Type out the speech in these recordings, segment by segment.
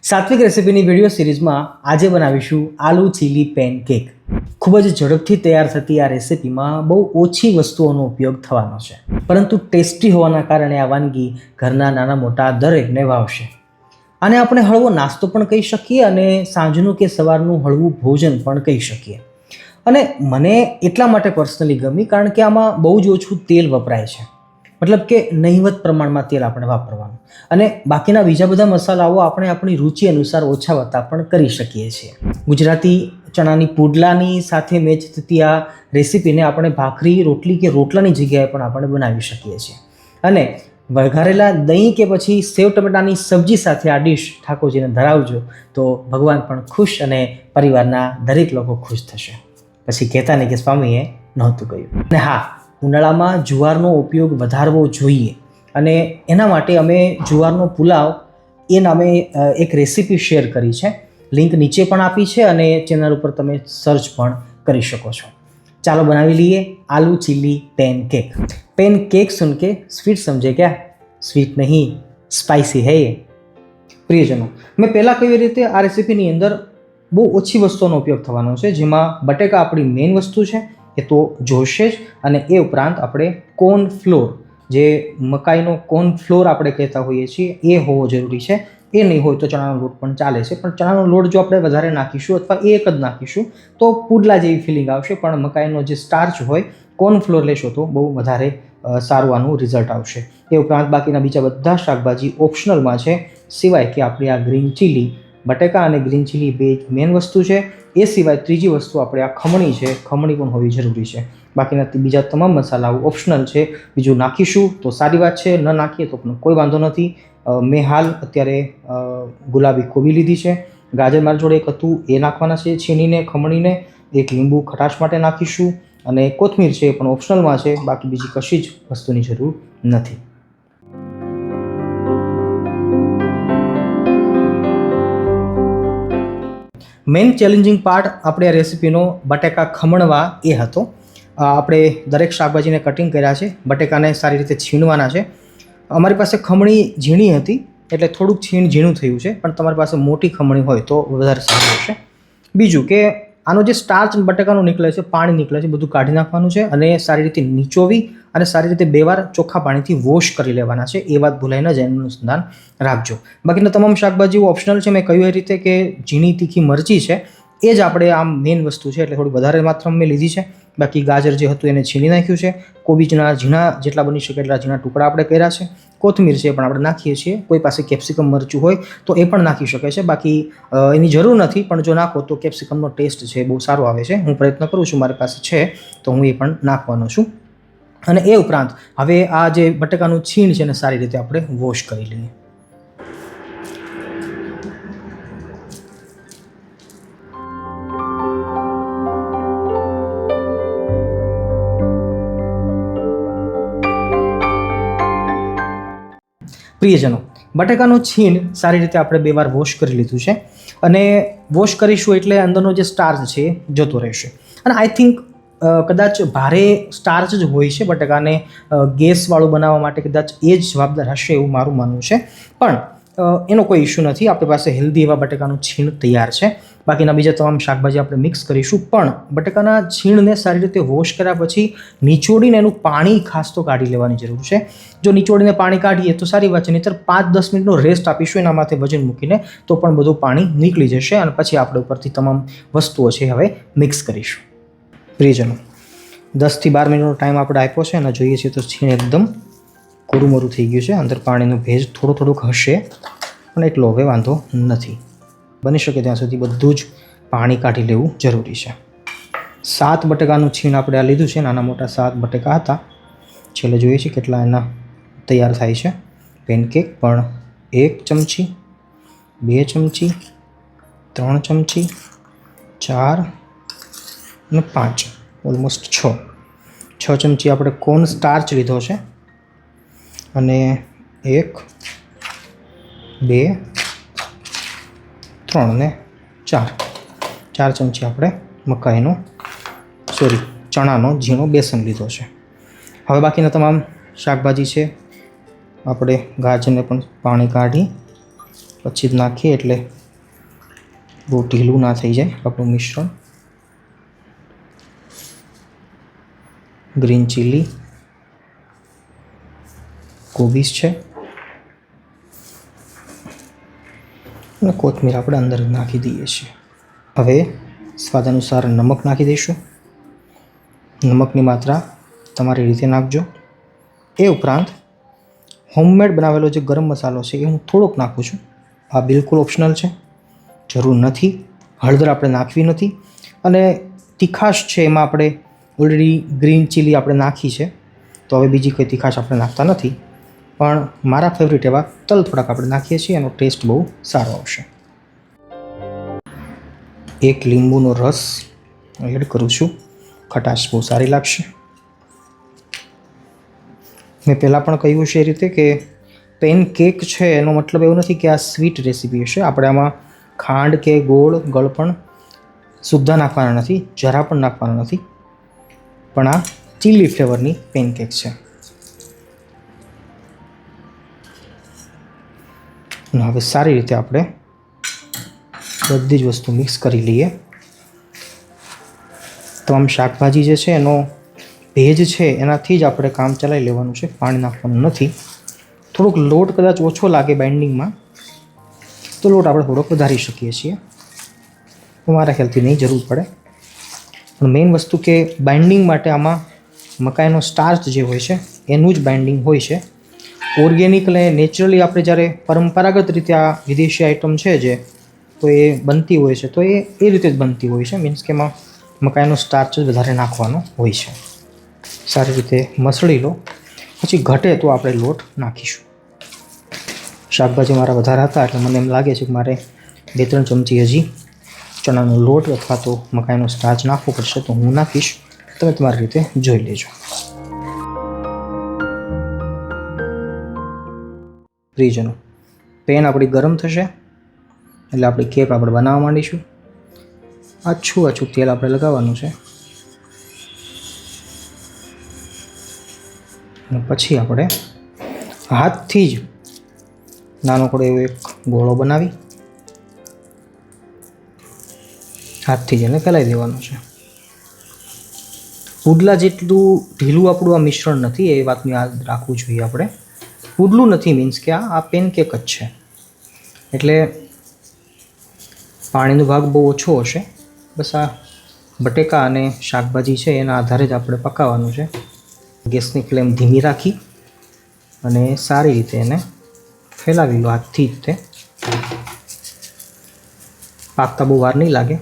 સાત્વિક રેસિપીની video સિરીઝમાં આજે બનાવીશું આલુ ચીલી પેનકેક। ખૂબ જ ઝડપથી તૈયાર થતી આ રેસિપીમાં બહુ ઓછી વસ્તુઓનો ઉપયોગ થવાનો છે, પરંતુ ટેસ્ટી હોવાના કારણે આ વાનગી ઘરના નાના મોટા દરેકને ભાવશે। આને આપણે હળવો નાસ્તો પણ કહી શકીએ અને સાંજનું કે સવારનું હળવું ભોજન પણ કહી શકીએ। અને મને એટલા માટે પર્સનલી ગમી કારણ કે આમાં બહુ જ ઓછું તેલ વપરાય છે, મતલબ કે નહિવત પ્રમાણમાં તેલ આપણે વાપરવાનું, અને બાકીના બીજા બધા મસાલાઓ આપણે આપણી રુચિ અનુસાર ઓછા વત્તા પણ કરી શકીએ છીએ। ગુજરાતી ચણાની પુડલાની સાથે મેચ થતી આ રેસીપીને આપણે ભાખરી, રોટલી કે રોટલાની જગ્યાએ પણ આપણે બનાવી શકીએ છીએ। અને વઘારેલા દહીં કે પછી સેવ ટમેટાની સબ્જી સાથે આ ડીશ ઠાકોરજીને ધરાવજો તો ભગવાન પણ ખુશ અને પરિવારના દરેક લોકો ખુશ થશે। પછી કહેતા નહીં કે સ્વામીએ નહોતું કહ્યું। અને હા, ઉનાળામાં જુવારનો ઉપયોગ વધારવો જોઈએ, અને એના માટે અમે જુવારનો પુલાવ એ નામે એક રેસીપી શેર કરી છે। લિંક નીચે પણ આપી છે અને ચેનલ ઉપર તમે સર્ચ પણ કરી શકો છો। ચાલો બનાવી લઈએ આलू चिल्ली पैनकेक। पैनकेक सुन के स्वीट समझे क्या? स्वीट नहीं, स्पाइसी है ये। પ્રિયજનો, મેં પહેલાં કઈ રીતે આ રેસીપીની અંદર બહુ ઓછી વસ્તુઓનો ઉપયોગ થવાનો છે, જેમાં બટેકા આપણી મેઇન વસ્તુ છે, એ તો જોશે જ, અને એ ઉપરાંત આપણે કોર્નફ્લોર, જે મકાઈનો કોર્નફ્લોર આપણે કહેતા હોઈએ છીએ, એ હોવો જરૂરી છે। એ નહીં હોય તો ચણાનો લોટ પણ ચાલે છે, પણ ચણાનો લોટ જો આપણે વધારે નાખીશું અથવા એક જ નાખીશું તો પુડલા જેવી ફિલિંગ આવશે, પણ મકાઈનો જે સ્ટાર્ચ હોય, કોર્નફ્લોર લેશો તો બહુ વધારે સારું આનું રિઝલ્ટ આવશે। એ ઉપરાંત બાકીના બીજા બધા શાકભાજી ઓપ્શનલમાં છે, સિવાય કે આપણી આ ગ્રીન ચીલી, બટેકા અને ગ્રીન ચીલી બે મેઇન વસ્તુ છે। એ સિવાય ત્રીજી વસ્તુ આપણે આ ખમણી છે, ખમણી પણ હોવી જરૂરી છે। બાકીના બીજા તમામ મસાલાઓ ઓપ્શનલ છે, બીજું નાખીશું તો સારી વાત છે, ન નાખીએ તો પણ કોઈ વાંધો નથી। મેં હાલ અત્યારે ગુલાબી કોબી લીધી છે, ગાજર મારી જોડે એક હતું એ નાખવાના છે છીણીને, ખમણીને, એક લીંબુ ખટાશ માટે નાખીશું, અને કોથમીર છે એ પણ ઓપ્શનલમાં છે, બાકી બીજી કશી જ વસ્તુની જરૂર નથી। મેઇન ચેલેન્જિંગ પાર્ટ આપણે આ રેસીપીનો બટેકા ખમણવા એ હતો। આપણે દરેક શાકભાજીને કટિંગ કર્યા છે, બટેકાને સારી રીતે છીણવાના છે। અમારી પાસે ખમણી ઝીણી હતી એટલે થોડુંક ઝીણું થયું છે, પણ તમારી પાસે મોટી ખમણી હોય તો વધારે સારું રહેશે। બીજું કે આનો જે સ્ટાર્ચ બટેકાનો નીકળે છે, પાણી નીકળે છે, બધું કાઢી નાખવાનું છે, અને સારી રીતે નીચોવી અને સારી રીતે 2 વાર ચોખ્ખા પાણીથી વોશ કરી લેવાના છે। એ વાત ભૂલાઈ ન જાય, એનું અનુસંધાન રાખજો। બાકીના તમામ શાકભાજીઓ ઓપ્શનલ છે। મેં કહ્યું એ રીતે કે ઝીણી તીખી મરચી છે એ જ આપણે આમ મેઇન વસ્તુ છે, એટલે થોડી વધારે માત્રામાં મેં લીધી છે। બાકી ગાજર જે હતું એને છીણી નાખ્યું છે, કોબીજના ઝીણા જેટલા બની શકે એટલા ઝીણા ટુકડા આપણે કર્યા છે, કોથમીર છે એ પણ આપણે નાખીએ છીએ। કોઈ પાસે કેપ્સિકમ મરચું હોય તો એ પણ નાખી શકે છે, બાકી એની જરૂર નથી, પણ જો નાખો તો કેપ્સિકમનો ટેસ્ટ છે બહુ સારો આવે છે। હું પ્રયત્ન કરું છું, મારી પાસે છે તો હું એ પણ નાખવાનો છું। અને એ ઉપરાંત હવે આ જે બટેકાનું છીણ છે એને સારી રીતે આપણે વોશ કરી લઈએ। પ્રિયજનો, બટેકાનું છીણ સારી રીતે આપણે 2 વાર વોશ કરી લીધું છે, અને વોશ કરીશું એટલે અંદરનો જે સ્ટાર્ચ છે એ જતો રહેશે। અને આઈ થિંક કદાચ ભારે સ્ટાર્ચ જ હોય છે બટેકાને ગેસવાળું બનાવવા માટે, કદાચ એ જ જવાબદાર હશે એવું મારું માનવું છે, પણ એનો કોઈ ઇશ્યુ નથી। આપણી પાસે હેલ્ધી એવા બટેકાનું છીણ તૈયાર છે। બાકીના બીજા તમામ શાકભાજી આપણે મિક્સ કરીશું, પણ બટેકાના છીણને સારી રીતે વોશ કર્યા પછી નીચોડીને એનું પાણી ખાસ તો કાઢી લેવાની જરૂર છે। જો નીચોડીને પાણી કાઢીએ તો સારી વાત છે, નહીંતર 5-10 મિનિટનો રેસ્ટ આપીશું એના માથે વજન મૂકીને તો પણ બધું પાણી નીકળી જશે, અને પછી આપણે ઉપરથી તમામ વસ્તુઓ છે હવે મિક્સ કરીશું। પ્રિયજનો, 10 થી 12 મિનિટનો ટાઈમ આપણે આપ્યો છે, અને જોઈએ છીએ તો છીણ એકદમ કોરું થઈ ગયું છે, અંદર પાણીનો ભેજ થોડોક હશે, પણ એટલો હવે વાંધો નથી। બની શકે ત્યાં સુધી બધું જ પાણી કાઢી લેવું જરૂરી છે। 7 બટેકાનું છીણ આપણે આ લીધું છે, નાના મોટા 7 બટેકા હતા। છેલ્લે જોઈએ છીએ કેટલા એના તૈયાર થાય છે પેનકેક। પણ 1 ચમચી, 2 ચમચી, 3 ચમચી, 4 અને 5, ઓલમોસ્ટ 6 ચમચી આપણે કોર્ન સ્ટાર્ચ લીધો છે, અને 1, 2, 3 ને 4 ચમચી આપણે ચણાનો ઝીણો બેસન લીધો છે। હવે બાકીના તમામ શાકભાજી છે આપણે ગાજરને પણ પાણી કાઢી પછી જ નાખીએ એટલે બહુ ઢીલું ના થઈ જાય આપણું મિશ્રણ. ગ્રીન ચીલી, કોબીજ છે અને કોથમીર આપણે અંદર નાખી દઈએ છીએ. હવે સ્વાદ અનુસાર નમક નાખી દઈશું. નમકની માત્રા તમારી રીતે નાખજો. એ ઉપરાંત હોમમેડ બનાવેલો જે ગરમ મસાલો છે એ હું થોડોક નાખું છું. આ બિલકુલ ઓપ્શનલ છે, જરૂર નથી. હળદર આપણે નાખવી નથી અને તીખાશ છે એમાં આપણે ઓલરેડી ગ્રીન ચીલી આપણે નાખી છે, તો હવે બીજી કોઈ તીખાશ આપણે નાખતા નથી. પણ મારા ફેવરિટ એવા તલ થોડાક આપણે નાખીએ છીએ, એનો ટેસ્ટ બહુ સારો આવશે. એક લીંબુનો રસ એડ કરું છું, ખટાશ બહુ સારી લાગશે. મેં પહેલાં પણ કહ્યું છે એ રીતે કે પેન કેક છે એનો મતલબ એવું નથી કે આ સ્વીટ રેસીપી હશે. આપણે આમાં ખાંડ કે ગોળ ગળપણ સુદ્ધા નાખવાના નથી, જરા પણ નાખવાના નથી. પણ આ ચીલી ફ્લેવરની પેનકેક છે. હવે સારી રીતે આપણે બધી જ વસ્તુ મિક્સ કરી લઈએ. તમામ શાકભાજી જે છે એનો ભેજ છે એનાથી જ આપણે કામ ચલાવી લેવાનું છે, પાણી નાખવાનું નથી. થોડુંક લોટ કદાચ ઓછો લાગે બાઇન્ડિંગમાં તો લોટ આપણે થોડોક વધારી શકીએ છીએ, મારા ખ્યાલથી નહીં જરૂર પડે. પણ મેઇન વસ્તુ કે બાઇન્ડિંગ માટે આમાં મકાઈનો સ્ટાર્ચ જે હોય છે એનું જ બાઇન્ડિંગ હોય છે. ઓર્ગેનિક અને નેચરલી આપણે જ્યારે પરંપરાગત રીતે આ વિદેશી આઇટમ છે જે તો એ બનતી હોય છે તો એ રીતે જ બનતી હોય છે. મીન્સ કે એમાં મકાઈનો સ્ટાર્ચ જ વધારે નાખવાનો હોય છે. સારી રીતે મસળી લો, પછી ઘટે તો આપણે લોટ નાખીશું. શાકભાજી મારા વધારે હતા એટલે મને એમ લાગે છે કે મારે 2-3 ચમચી હજી ચણાનો લોટ અથવા તો મકાઈનો સ્ટાર્ચ નાખવો પડશે, તો હું નાખીશ. તમે તમારી રીતે જોઈ લેજો. પ્રિયજનો, પેન આપણી ગરમ થશે એટલે આપણી કેક આપણે બનાવવા માંડીશું. આછું તેલ આપણે લગાવવાનું છે અને પછી આપણે હાથથી જ નાનકડો એવો એક ગોળો બનાવી હાથથી જ એને ફેલાવી દેવાનું છે. પુડલા જેટલું ઢીલું આપણું આ મિશ્રણ નથી, એ વાતનું યાદ રાખવું જોઈએ આપણે. પુડલું નથી મીન્સ કે આ પેનકેક જ છે એટલે પાણીનો ભાગ બહુ ઓછો હશે. બસ આ બટેકા અને શાકભાજી છે એના આધારે જ આપણે પકાવવાનું છે. ગેસની ફ્લેમ ધીમી રાખી અને સારી રીતે એને ફેલાવી લો હાથથી જ. તે પાકતા બહુ વાર નહીં લાગે.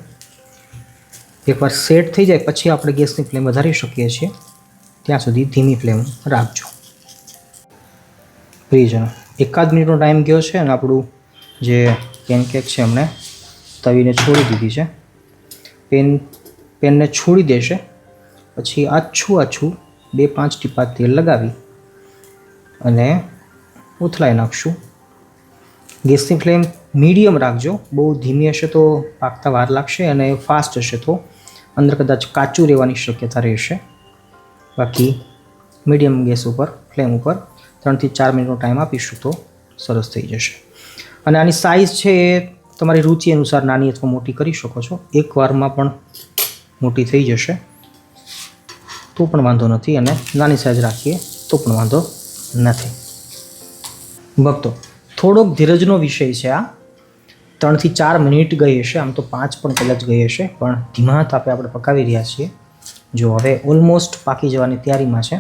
એકવાર સેટ થઈ જાય પછી આપણે ગેસની ફ્લેમ વધારી શકીએ છીએ, ત્યાં સુધી ધીમી ફ્લેમ રાખજો. પ્રિયજનો, 1 મિનિટનો ટાઈમ ગયો છે અને આપણું જે પેનકેક છે એમણે તવીને છોડી દીધી છે. પેનને છોડી દેશે પછી આછું 2-5 ટીપા તેલ લગાવી અને ઉથલાઈ નાખશું. ગેસની ફ્લેમ મીડિયમ રાખજો, બહુ ધીમી હશે તો પાકતા વાર લાગશે અને ફાસ્ટ હશે તો અંદર કદાચ કાચું રહેવાની શક્યતા રહેશે. બાકી મીડિયમ ગેસ ઉપર ફ્લેમ ઉપર 3 થી 4 મિનિટનો ટાઈમ આપીશું તો સરસ થઈ જશે. અને આની સાઇઝ છે એ તમારી રુચિ અનુસાર નાની અથવા મોટી કરી શકો છો. એક વારમાં પણ મોટી થઈ જશે તો પણ વાંધો નથી અને નાની સાઇઝ રાખીએ તો પણ વાંધો નથી. ભક્તો, થોડોક ધીરજનો વિષય છે આ. 3 થી 4 મિનિટ ગઈ હશે, આમ તો 5 પણ કદાચ ગઈ હશે, પણ ધીમા તાપે આપણે પકાવી રહ્યા છીએ. જો હવે ઓલમોસ્ટ પાકી જવાની તૈયારીમાં છે.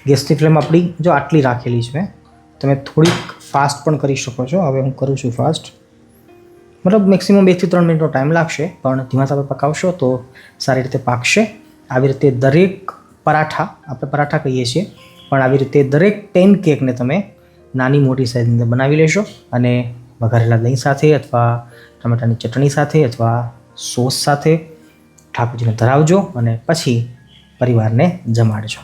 ગેસની ફ્લેમ આપણી જો આટલી રાખેલી છે મેં, તમે થોડીક ફાસ્ટ પણ કરી શકો છો. હવે હું કરું છું ફાસ્ટ, મતલબ મેક્સિમમ 2 થી 3 મિનિટનો ટાઈમ લાગશે, પણ ધીમા તાપે પકાવશો તો સારી રીતે પાકશે. આવી રીતે દરેક પરાઠા, આપણે પરાઠા કહીએ છીએ, પણ આવી રીતે દરેક પેનકેકને તમે નાની મોટી સાઇઝની અંદર બનાવી લેશો અને વઘારેલા દહીં સાથે અથવા ટમેટાની ચટણી સાથે અથવા સોસ સાથે ઠાકોરજીને ધરાવજો અને પછી પરિવારને જમાડજો.